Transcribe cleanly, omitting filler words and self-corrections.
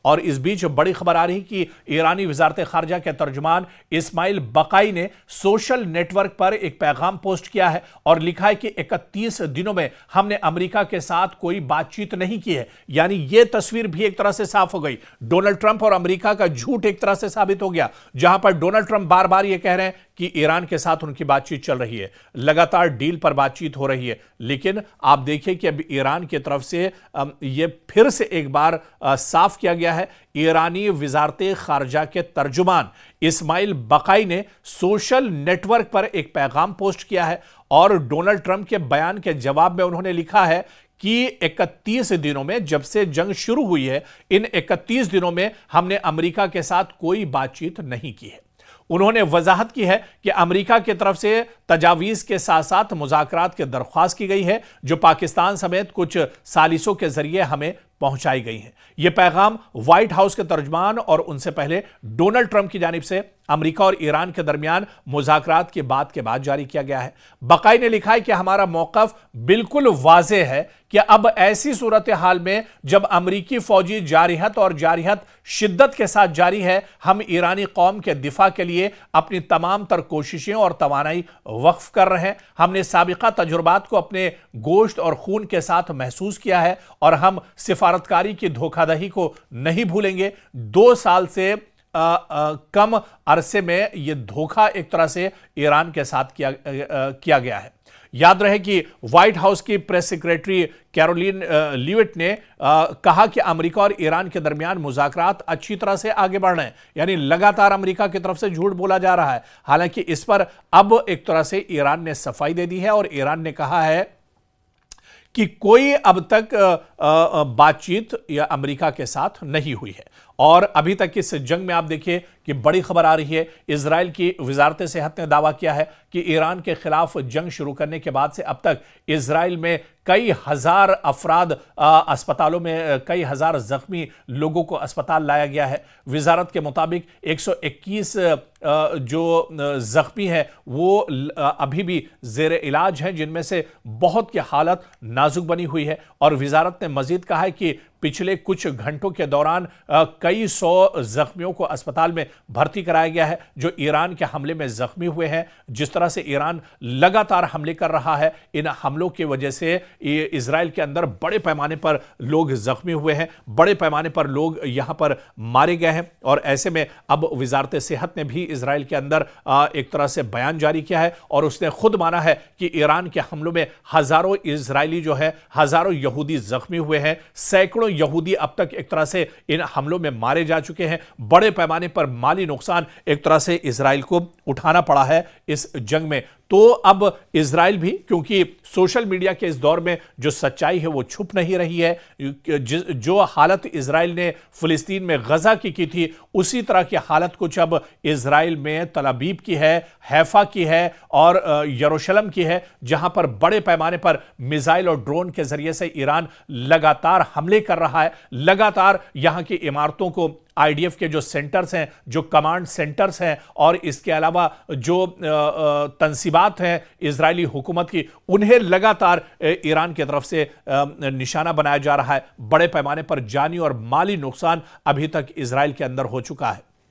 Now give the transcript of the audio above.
और इस बीच बड़ी खबर आ रही कि ईरानी वजारत खारजा के तर्जुमान इस्माइल बकाई ने सोशल नेटवर्क पर एक पैगाम पोस्ट किया है और लिखा है कि 31 दिनों में हमने अमेरिका के साथ कोई बातचीत नहीं की है। यानी यह तस्वीर भी एक तरह से साफ हो गई। डोनाल्ड ट्रंप और अमेरिका का झूठ एक तरह से साबित हो गया, जहां पर डोनाल्ड ट्रंप बार बार यह कह रहे हैं कि ईरान के साथ उनकी बातचीत चल रही है, लगातार डील पर बातचीत हो रही है। लेकिन आप देखिए कि अब ईरान की तरफ से यह फिर से एक बार साफ किया गया है। ईरानी वजारत खारजा के तर्जुमान इस्माइल बकाई ने सोशल नेटवर्क पर एक पैगाम पोस्ट किया है और डोनाल्ड ट्रंप के बयान के जवाब में उन्होंने लिखा है कि 31 दिनों में, जब से जंग शुरू हुई है, इन 31 दिनों में हमने अमेरिका के साथ कोई बातचीत नहीं की है। उन्होंने वजाहत की है कि अमेरिका की तरफ से तजावीज़ के साथ साथ मुज़ाकरात की दरख्वास्त की गई है, जो पाकिस्तान समेत कुछ सालिसों के जरिए हमें पहुंचाई गई हैं। यह पैगाम व्हाइट हाउस के तर्जुमान और उनसे पहले डोनाल्ड ट्रंप की जानिब से अमेरिका और ईरान के दरमियान मुज़ाकरात की बात के बाद जारी किया गया है। बकाई ने लिखा है कि हमारा मौक़िफ़ बिल्कुल वाज़ेह है कि अब ऐसी सूरत हाल में जब अमेरिकी फौजी जारिहत शिद्दत के साथ जारी है, हम ईरानी कौम के दिफा के लिए अपनी तमाम तर कोशिशें और तवानाई वक्फ कर रहे हैं। हमने साबिका तजुर्बात को अपने गोश्त और खून के साथ महसूस किया है और हम सिफारतकारी की धोखाधड़ी को नहीं भूलेंगे। 2 साल से कम अरसे में यह धोखा एक तरह से ईरान के साथ किया गया है। याद रहे कि व्हाइट हाउस की प्रेस सेक्रेटरी कैरोलिन लीविट ने कहा कि अमेरिका और ईरान के दरमियान मुज़ाकरात अच्छी तरह से आगे बढ़ रहे हैं। यानी लगातार अमेरिका की तरफ से झूठ बोला जा रहा है। हालांकि इस पर अब एक तरह से ईरान ने सफाई दे दी है और ईरान ने कहा है कि कोई अब तक बातचीत या अमेरिका के साथ नहीं हुई है। और अभी तक इस जंग में आप देखिए कि बड़ी खबर आ रही है। इजराइल की वजारत सेहत ने दावा किया है कि ईरान के खिलाफ जंग शुरू करने के बाद से अब तक इजराइल में कई हजार अफराद अस्पतालों में, कई हजार जख्मी लोगों को अस्पताल लाया गया है। वजारत के मुताबिक 121 जो जख्मी हैं वो अभी भी जेर इलाज हैं, जिनमें से बहुत की हालत नाजुक बनी हुई है। और वजारत ने मजीद कहा है कि पिछले कुछ घंटों के दौरान कई 100 जख्मियों को अस्पताल में भर्ती कराया गया है, जो ईरान के हमले में जख्मी हुए हैं। जिस तरह से ईरान लगातार हमले कर रहा है, इन हमलों की वजह से इजराइल के अंदर बड़े पैमाने पर लोग जख्मी हुए हैं, बड़े पैमाने पर लोग यहां पर मारे गए हैं। और ऐसे में अब वजारत सेहत ने भी इजराइल के अंदर एक तरह से बयान जारी किया है और उसने खुद माना है कि ईरान के हमलों में हजारों इजरायली जो है, हजारों यहूदी जख्मी हुए हैं। सैकड़ों यहूदी अब तक एक तरह से इन हमलों में मारे जा चुके हैं। बड़े पैमाने पर माली नुकसान एक तरह से इजराइल को उठाना पड़ा है इस जंग में। तो अब इजराइल भी, क्योंकि सोशल मीडिया के इस दौर में जो सच्चाई है वो छुप नहीं रही है, जो हालत इजराइल ने फिलिस्तीन में गजा की थी, उसी तरह की हालत कुछ अब इजराइल में तल अबीब की है, हैफा की है और यरूशलेम की है, जहां पर बड़े पैमाने पर मिसाइल और ड्रोन के जरिए से ईरान लगातार हमले कर रहा है। लगातार यहां की इमारतों को, आईडीएफ के जो सेंटर्स हैं, जो कमांड सेंटर्स हैं और इसके अलावा जो तंसीबात हैं इजरायली हुकूमत की, उन्हें लगातार ईरान की तरफ से निशाना बनाया जा रहा है। बड़े पैमाने पर जानी और माली नुकसान अभी तक इजराइल के अंदर हो चुका है।